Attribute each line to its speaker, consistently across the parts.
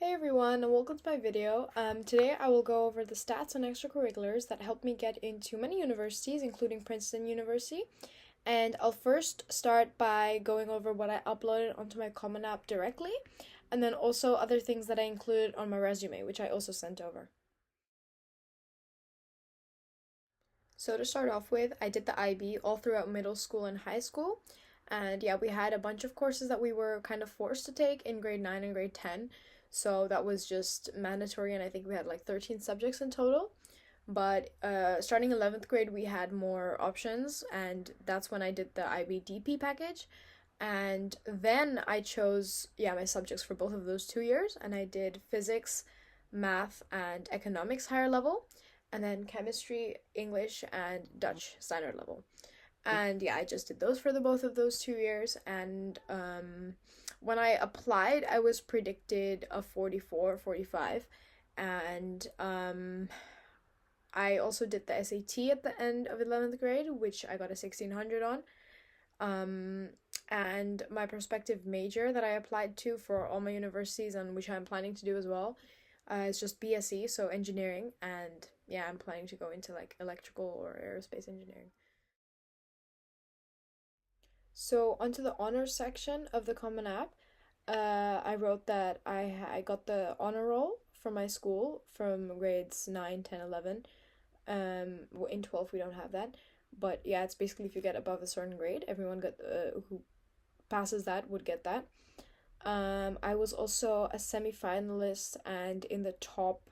Speaker 1: Hey everyone, and welcome to my video. Today I will go over the stats and extracurriculars that helped me get into many universities, including Princeton University. And I'll first start by going over what I uploaded onto my Common App directly, and then also other things that I included on my resume, which I also sent over. So to start off with, I did the IB all throughout middle school and high school. And yeah, we had a bunch of courses that we were kind of forced to take in grade 9 and grade 10. So that was just mandatory, and I think we had like 13 subjects in total. But starting 11th grade, we had more options, and that's when I did the IB-DP package. And then I chose, my subjects for both of those 2 years, and I did physics, math, and economics higher level, and then chemistry, English, and Dutch standard level. And yeah, I just did those for the both of those 2 years. And when I applied, I was predicted a 44, 45. And I also did the SAT at the end of 11th grade, which I got a 1600 on. And my prospective major that I applied to for all my universities, and which I'm planning to do as well, is just BSc, so engineering. And yeah, I'm planning to go into like electrical or aerospace engineering. So onto the honors section of the Common App, I wrote that I got the honor roll from my school from grades 9, 10, 11. In 12 we don't have that, but yeah, it's basically if you get above a certain grade, everyone who passes that would get that. I was also a semi-finalist and in the top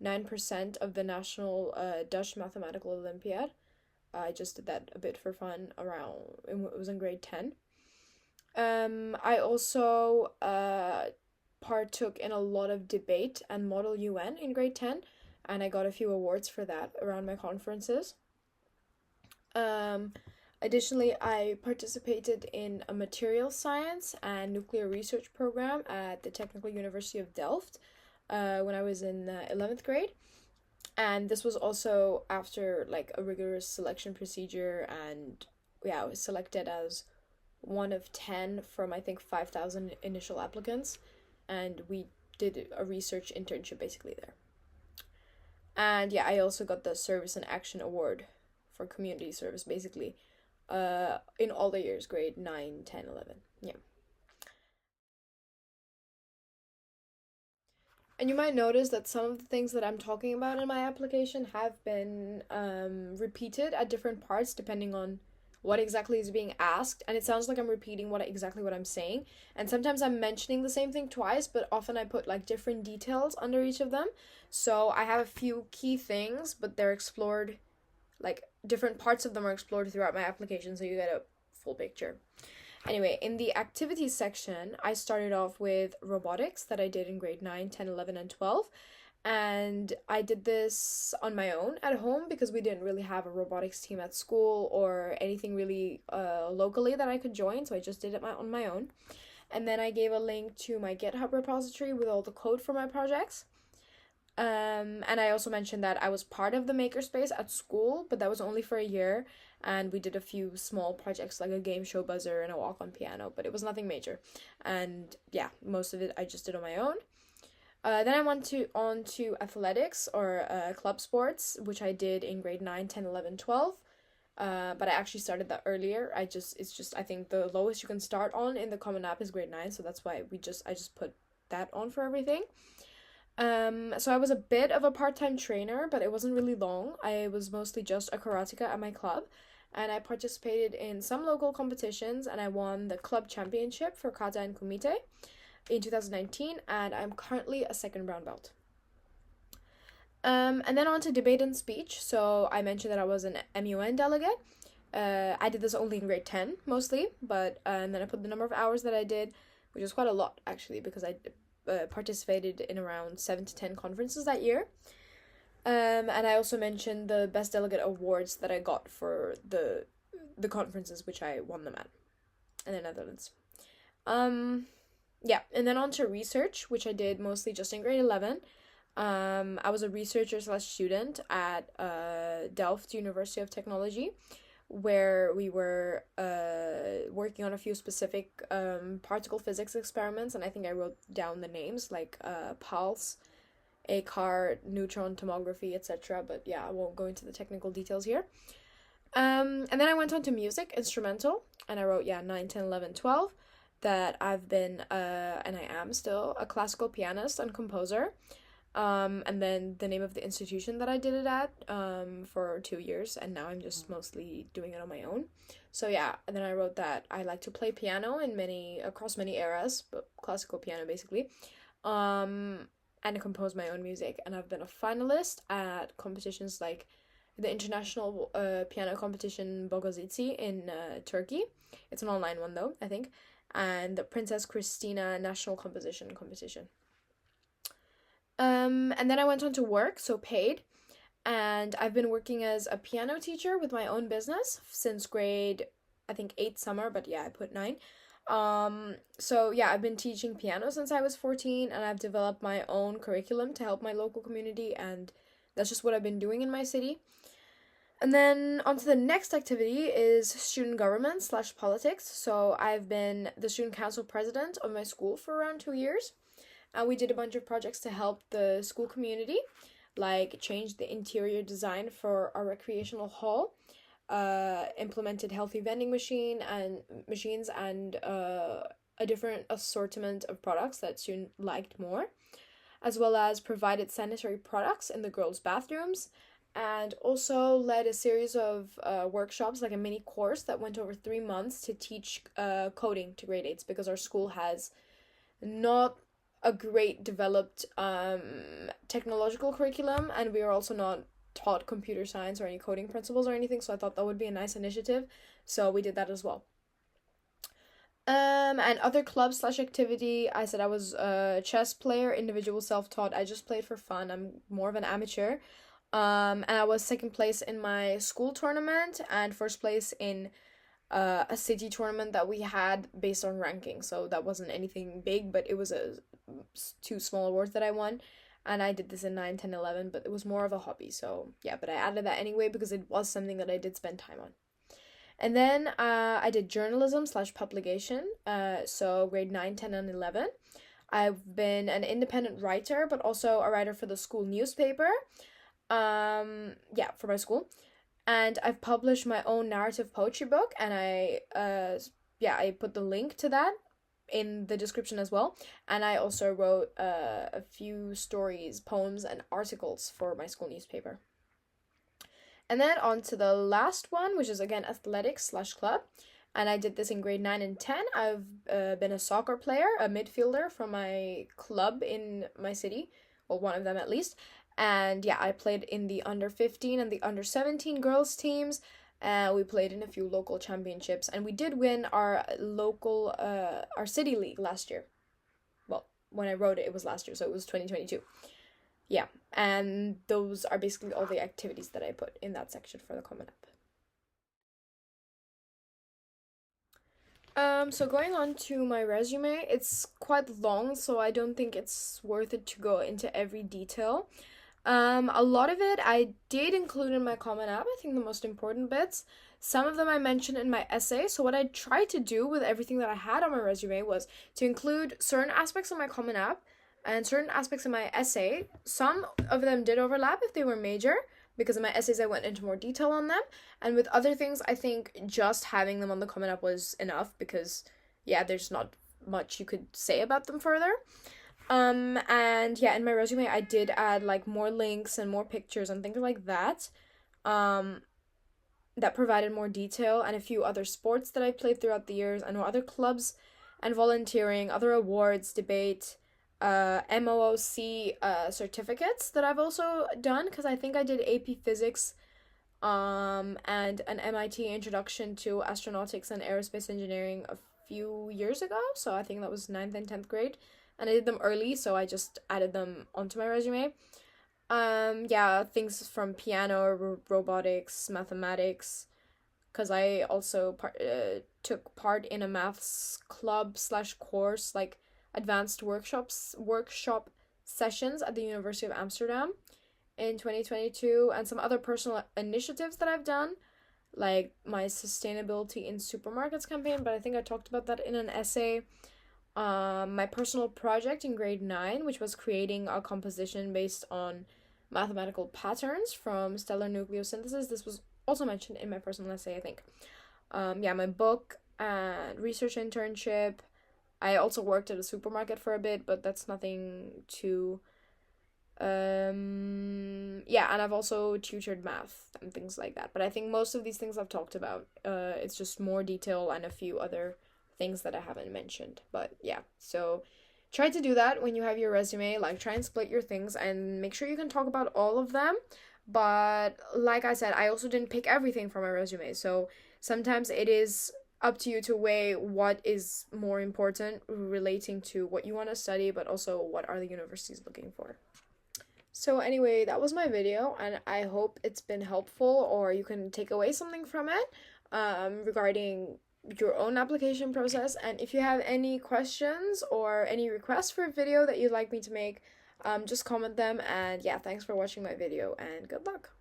Speaker 1: 9% of the National Dutch Mathematical Olympiad. I just did that a bit for fun it was in grade 10. I also partook in a lot of debate and Model UN in grade 10, and I got a few awards for that around my conferences. Additionally, I participated in a materials science and nuclear research program at the Technical University of Delft when I was in 11th grade. And this was also after like a rigorous selection procedure, and yeah, I was selected as one of 10 from I think 5,000 initial applicants, and we did a research internship basically there. And yeah, I also got the Service and Action Award for community service basically in all the years, grade 9, 10, 11. Yeah. And you might notice that some of the things that I'm talking about in my application have been repeated at different parts depending on what exactly is being asked. And it sounds like I'm repeating exactly what I'm saying. And sometimes I'm mentioning the same thing twice, but often I put like different details under each of them. So I have a few key things, but they're explored, like different parts of them are explored throughout my application, so you get a full picture. Anyway, in the activities section, I started off with robotics that I did in grade 9, 10, 11, and 12. And I did this on my own at home because we didn't really have a robotics team at school or anything really locally that I could join, so I just did it on my own. And then I gave a link to my GitHub repository with all the code for my projects. And I also mentioned that I was part of the makerspace at school, but that was only for a year, and we did a few small projects like a game show buzzer and a walk on piano, but it was nothing major. And yeah, most of it I just did on my own. Then I went on to athletics or club sports, which I did in grade 9, 10, 11, 12. But I actually started that earlier. I think the lowest you can start on in the Common App is grade 9, so that's why I just put that on for everything. So I was a bit of a part-time trainer, but it wasn't really long. I was mostly just a karateka at my club, and I participated in some local competitions, and I won the club championship for kata and kumite in 2019, and I'm currently a second brown belt. And then on to debate and speech. So I mentioned that I was an MUN delegate. I did this only in grade 10 mostly, but and then I put the number of hours that I did, which was quite a lot actually, because I participated in around 7 to 10 conferences that year. And I also mentioned the best delegate awards that I got for the conferences which I won them at in the Netherlands. Yeah, and then on to research, which I did mostly just in grade 11. I was a researcher / student at Delft University of Technology, where we were working on a few specific particle physics experiments, and I think I wrote down the names like pulse, ACAR, neutron tomography, etc. But yeah, I won't go into the technical details here. And then I went on to music, instrumental, and I wrote, 9, 10, 11, 12, that I've been, and I am still, a classical pianist and composer. And then the name of the institution that I did it at for 2 years, and now I'm just mostly doing it on my own. So yeah, and then I wrote that I like to play piano across many eras, but classical piano basically, and I compose my own music, and I've been a finalist at competitions like the international piano competition Bogazici in Turkey. It's an online one though, I think, and the Princess Christina National Composition Competition. And then I went on to work, so paid, and I've been working as a piano teacher with my own business since grade, I think 8 summer, but yeah, I put 9. So yeah, I've been teaching piano since I was 14, and I've developed my own curriculum to help my local community, and that's just what I've been doing in my city. And then on to the next activity is student government / politics. So I've been the student council president of my school for around 2 years. We did a bunch of projects to help the school community, like change the interior design for our recreational hall, implemented healthy vending machines and a different assortment of products that students liked more, as well as provided sanitary products in the girls' bathrooms, and also led a series of workshops, like a mini course that went over 3 months to teach coding to grade 8s, because our school has not a great developed technological curriculum, and we are also not taught computer science or any coding principles or anything, so I thought that would be a nice initiative, so we did that as well. And other club / activity, I said I was a chess player, individual self-taught. I just played for fun. I'm more of an amateur. And I was second place in my school tournament and first place in a city tournament that we had based on ranking. So that wasn't anything big, but it was 2 small awards that I won. And I did this in 9, 10, 11, but it was more of a hobby. So yeah, but I added that anyway because it was something that I did spend time on. And then I did journalism / publication. So grade 9, 10, and 11. I've been an independent writer, but also a writer for the school newspaper. For my school. And I've published my own narrative poetry book, and I put the link to that in the description as well. And I also wrote a few stories, poems, and articles for my school newspaper. And then on to the last one, which is again athletics / club. And I did this in grade 9 and 10. I've been a soccer player, a midfielder for my club in my city, or one of them at least. And yeah, I played in the under 15 and the under 17 girls teams. We played in a few local championships, and we did win our local, our city league last year. Well, when I wrote it, it was last year, so it was 2022. Yeah, and those are basically all the activities that I put in that section for the Common App. So going on to my resume, it's quite long, so I don't think it's worth it to go into every detail. A lot of it I did include in my Common App, I think the most important bits. Some of them I mentioned in my essay, so what I tried to do with everything that I had on my resume was to include certain aspects of my Common App and certain aspects of my essay. Some of them did overlap if they were major, because in my essays I went into more detail on them, and with other things I think just having them on the Common App was enough, because yeah, there's not much you could say about them further. And yeah, in my resume I did add like more links and more pictures and things like that, that provided more detail, and a few other sports that I played throughout the years, and other clubs and volunteering, other awards, debate, MOOC certificates that I've also done, because I think I did AP Physics and an MIT Introduction to Astronautics and Aerospace Engineering a few years ago, so I think that was 9th and 10th grade, and I did them early, so I just added them onto my resume. Things from piano, robotics, mathematics, because I also took part in a maths club / course, like advanced workshop sessions at the University of Amsterdam in 2022, and some other personal initiatives that I've done, like my sustainability in supermarkets campaign, but I think I talked about that in an essay. My personal project in grade 9, which was creating a composition based on mathematical patterns from stellar nucleosynthesis. This was also mentioned in my personal essay, I think. Yeah, my book and research internship. I also worked at a supermarket for a bit, but that's nothing too. Yeah, and I've also tutored math and things like that. But I think most of these things I've talked about. It's just more detail and a few other things that I haven't mentioned. But yeah, so try to do that when you have your resume. Like, try and split your things and make sure you can talk about all of them. But like I said, I also didn't pick everything from my resume. So sometimes it is up to you to weigh what is more important relating to what you want to study, but also what are the universities looking for. So anyway, that was my video, and I hope it's been helpful or you can take away something from it regarding your own application process. And if you have any questions or any requests for a video that you'd like me to make, just comment them. And yeah, thanks for watching my video and good luck.